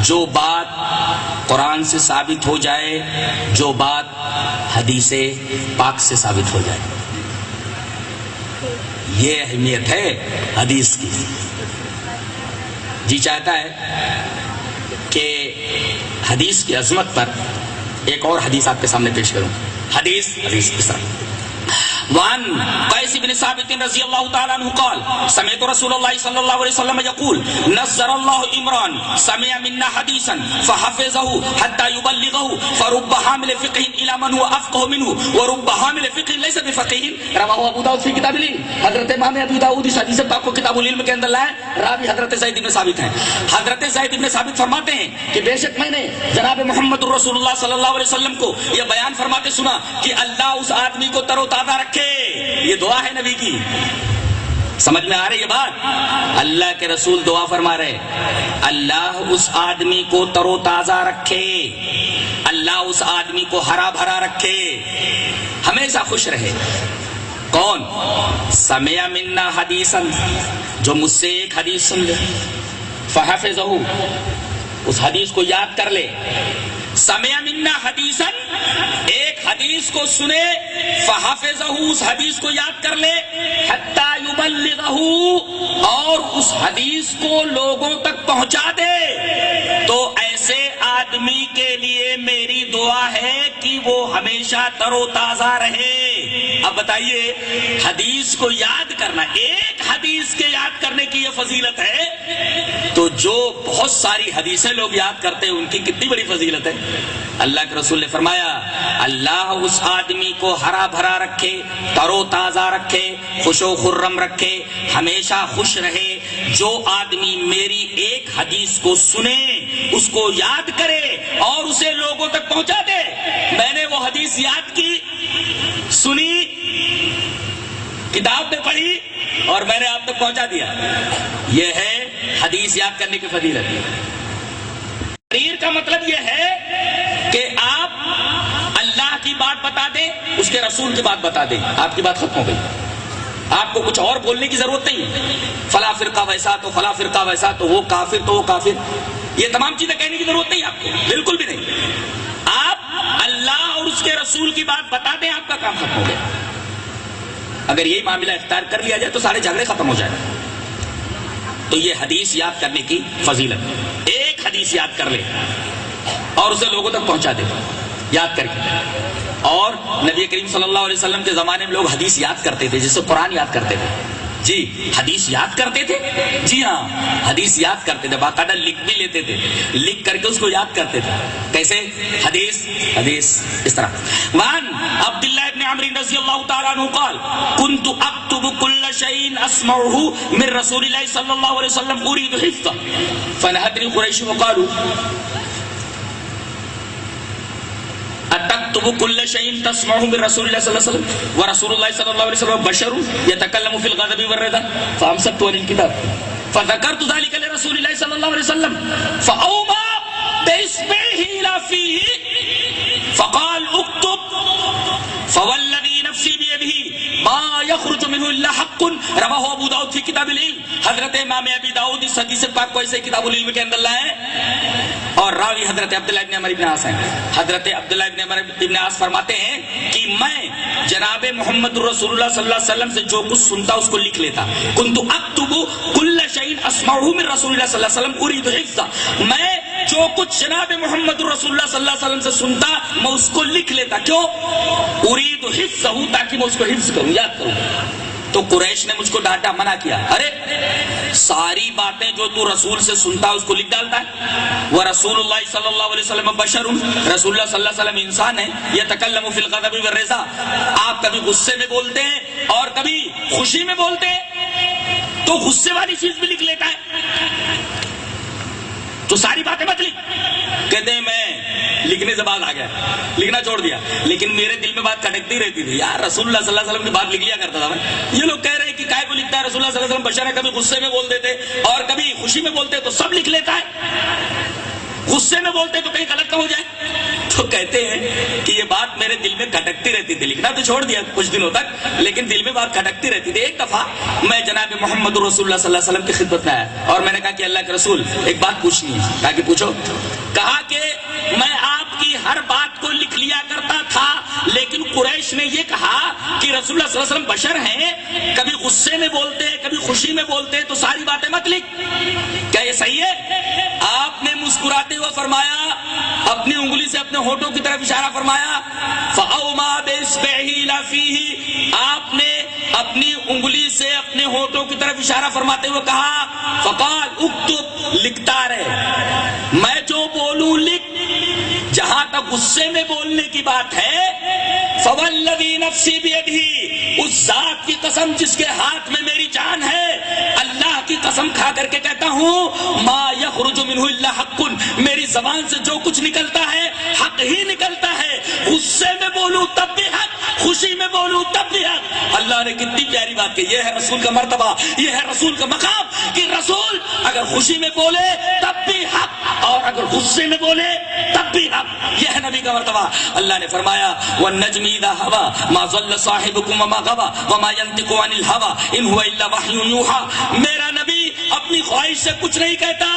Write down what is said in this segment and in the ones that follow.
جو بات قرآن سے ثابت ہو جائے، جو بات حدیث پاک سے ثابت ہو جائے، یہ اہمیت ہے حدیث کی۔ جی چاہتا ہے کہ حدیث کی عظمت پر ایک اور حدیث آپ کے سامنے پیش کروں۔ حدیث اس طرح وعن قیس بن ثابت رضی اللہ تعالی عنہ قال سمعت رسول اللہ صلی اللہ علیہ وسلم یقول نصر اللہ عمران سمع منا حدیثا فحفظه حتى يبلغه فرب حامل فقه الى من هو افقه منه ورب حامل فقه ليس بفقيه رواه ابو داؤد فی کتاب العلم۔ حضرت امام ابو داؤد اس حدیث پاک کو کتاب العلم کے اندر لائے، راوی حضرت زید بن ثابت ہیں۔ حضرت زید بن ثابت فرماتے ہیں کہ بے شک میں نے جناب محمد رسول اللہ صلی اللہ علیہ وسلم کو یہ بیان فرماتے سنا کہ اللہ اس آدمی کو تر و تازہ رکھے۔ یہ دعا ہے نبی کی، سمجھ میں آ رہی ہے بات؟ اللہ کے رسول دعا فرما رہے، اللہ اس آدمی کو تر و تازہ رکھے، اللہ اس آدمی کو ہرا بھرا رکھے، ہمیشہ خوش رہے۔ کون؟ سمع منا حدیثا، جو مجھ سے ایک حدیث سن لے، فحفظہ، اس حدیث کو یاد کر لے۔ سمع منا حدیثا، ایک حدیث کو سنے، فحفظہ، اس حدیث کو یاد کر لے، حتی یبلغہ، اور اس حدیث کو لوگوں تک پہنچا دے، تو ایسے آدمی کے لیے میری دعا ہے کہ وہ ہمیشہ تر و تازہ رہے۔ اب بتائیے، حدیث کو یاد کرنا، ایک حدیث کے یاد کرنے کی یہ فضیلت ہے، تو جو بہت ساری حدیثیں لوگ یاد کرتے ہیں ان کی کتنی بڑی فضیلت ہے۔ اللہ کے رسول نے فرمایا اللہ اس آدمی کو ہرا بھرا رکھے، تر و تازہ رکھے، خوش و خرم رکھے، ہمیشہ خوش رہے، جو آدمی میری ایک حدیث کو سنے، اس کو یاد کرے اور اسے لوگوں تک پہنچا دے۔ میں نے وہ حدیث یاد کی، سنی، کتاب میں پڑھی اور میں نے آپ تک پہنچا دیا، یہ ہے حدیث یاد کرنے کی فضیلت۔ تقریر کا مطلب یہ ہے کہ آپ اللہ کی بات بتا دیں، اس کے رسول کی بات بتا دیں، آپ کی بات ختم ہو گئی، آپ کو کچھ اور بولنے کی ضرورت نہیں۔ فلاں فرقہ ویسا تو فلاں فرقہ ویسا تو وہ کافر تو وہ کافر، یہ تمام چیزیں کہنے کی ضرورت نہیں آپ کو، بالکل بھی نہیں۔ آپ اللہ اور اس کے رسول کی بات بتا دیں، آپ کا کام ختم ہو گیا۔ اگر یہی معاملہ اختیار کر لیا جائے تو سارے جھگڑے ختم ہو جائیں۔ تو یہ حدیث یاد کرنے کی فضیلت، ایک حدیث یاد کر لے اور اسے لوگوں تک پہنچا دے، یاد کر کے۔ اور نبی کریم صلی اللہ علیہ وسلم کے زمانے میں لوگ حدیث یاد کرتے تھے، جسے قرآن یاد کرتے تھے۔ جی حدیث یاد کرتے تھے، جی ہاں حدیث یاد کرتے تھے، باقاعدہ لکھ بھی لیتے تھے، لکھ کر کے اس کو یاد کرتے تھے۔ کیسے؟ حدیث اس طرح۔ وعن عبداللہ ابن عمرو رضی اللہ تعالیٰ عنہ قال كنت اكتب كل شيء اسمعه من رسول الله صلی اللہ علیہ وسلم اريد حفظه فنهتني قریش وقالوا اتكتب كل شيء تسمعه من رسول الله صلى الله عليه وسلم ورسول الله صلى الله عليه وسلم بشر يتكلم في الغضب والرضا فامسكت عن الكتاب فذكرت ذلك لرسول الله صلى الله عليه وسلم فأومى بإصبعه إلى فيه فقال اكتب فوالذي نفسي بيده ما يخرج منه الا حق رواه ابو داؤد في کتاب العلم۔ حضرت امام ابی داؤد اس حدیث پاک کو ایسے کتاب العلم کے اندر لائے اور راوی حضرت عبداللہ ابن عمر ابن عاص ہیں۔ حضرت عبداللہ ابن عمر ابن عاص فرماتے ہیں کہ میں جناب محمد رسول اللہ صلی اللہ علیہ وسلم سے جو کچھ سنتا اس کو لکھ لیتا۔ کنت اکتب کل شیء اسمعه من رسول اللہ صلی اللہ علیہ وسلم اريد حفظه، میں جو کچھ جناب محمد رسول اللہ صلی اللہ علیہ وسلم سے سنتا میں اس کو لکھ لیتا۔ کیوں؟ اريد حفظه، تاکہ میں اس کو حفظ کروں، یاد کروں۔ تو قریش نے مجھ کو ڈانٹا، منع کیا، ارے ساری باتیں جو تو رسول سے سنتا اس کو لکھ ڈالتا ہے۔ وہ رسول اللہ صلی اللہ علیہ وسلم بشر، رسول اللہ صلی اللہ علیہ وسلم انسان ہے، یتکلم فی الغضب والرضا، آپ کبھی غصے میں بولتے ہیں اور کبھی خوشی میں بولتے ہیں، تو غصے والی چیز بھی لکھ لیتا ہے، تو ساری باتیں مت لکھ۔ کہتے ہیں میں لکھنے سے بعد آ گیا، لکھنا چھوڑ دیا، لیکن میرے دل میں بات کھٹکتی رہتی تھی، یار رسول اللہ صلی اللہ علیہ وسلم کی بات لکھ لیا کرتا تھا میں۔ یہ لوگ کہہ رہے ہیں کہ کائے کو لکھتا ہے، رسول اللہ صلی اللہ علیہ وسلم بشر ہے، کبھی غصے میں بول دیتے اور کبھی خوشی میں بولتے، تو سب لکھ لیتا ہے۔ غصے میں بولتے تو کہیں غلط نہ ہو جائے. تو کہتے ہیں کہ یہ بات میرے دل میں کھٹکتی رہتی تھی, لکھنا تو چھوڑ دیا کچھ دنوں تک, لیکن دل میں بات کھٹکتی رہتی تھی. ایک دفعہ میں جناب محمد رسول اللہ صلی اللہ علیہ وسلم کی خدمت میں آیا اور میں نے کہا کہ اللہ کے رسول ایک بات پوچھنی ہے. کہا کہ پوچھو. کہا کہ میں آپ کی ہر بات کو لکھ لیا کرتا تھا, لیکن قریش نے یہ کہا کہ رسول اللہ صلی اللہ علیہ وسلم بشر ہیں, کبھی غصے میں بولتے کبھی خوشی میں بولتے, تو ساری باتیں مت لکھ. کیا یہ صحیح ہے؟ آپ نے مسکراتے ہوئے فرمایا, اپنی انگلی سے اپنے ہونٹوں کی طرف اشارہ فرمایا. فَأَوْمَا بِإِصْبِعِهِ إِلَىٰ فِيهِ, آپ نے اپنی انگلی سے اپنے ہونٹوں کی طرف اشارہ فرماتے ہوئے کہا. فَقَالْ اُكْتُبْ, لکھتا رہے, میں جو بولوں لکھ. جہاں تک غصے میں بولنے کی بات ہے, فَوَالَّذِي نَفْسِي بِيَدِهِ, اس ذات کی قسم جس کے ہاتھ میں میری جان ہے, اللہ کی قسم کھا کر کے کہتا ہوں, ما یخرج منہ الا حق, میری زبان سے جو کچھ نکلتا ہے حق ہی نکلتا ہے. غصے میں بولوں تب بھی حق, خوشی میں بولوں تب بھی حق. اللہ نے کتنی پیاری بات کی. یہ ہے رسول کا مرتبہ, یہ ہے رسول کا مقام, کہ رسول اگر خوشی میں بولے تب بھی حق, اور اگر غصے میں بولے تب بھی حق. یہ ہے نبی کا مرتبہ. اللہ نے فرمایا, والنجم اذا هوى ما ضل صاحبكم وما غوى وما ينطق عن الهوى ان هو الا وحي يوحى. میرا نبی اپنی خواہش سے کچھ نہیں کہتا,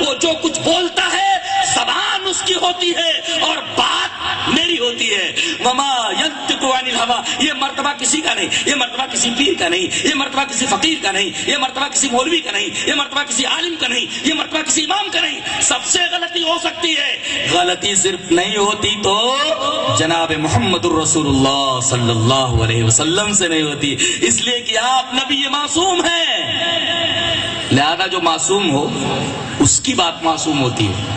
وہ جو کچھ بولتا ہے زبان اس کی ہوتی ہے اور بات میری ہوتی ہے. وما ينطق عن الهوى, یہ مرتبہ کسی کا نہیں, یہ مرتبہ کسی پیر کا نہیں, یہ مرتبہ کسی فقیر کا نہیں, یہ مرتبہ کسی مولوی کا نہیں, یہ مرتبہ کسی عالم کا نہیں, یہ مرتبہ کسی امام کا نہیں. سب سے غلطی ہو سکتی ہے, غلطی صرف نہیں ہوتی تو جناب محمد الرسول اللہ صلی اللہ علیہ وسلم سے نہیں ہوتی, اس لیے کہ آپ نبی معصوم ہیں. لہذا جو معصوم ہو اس کی بات معصوم ہوتی ہے,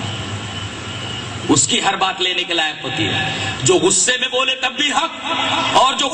اس کی ہر بات لینے کے لائق ہوتی ہے. جو غصے میں بولے تب بھی حق, اور جو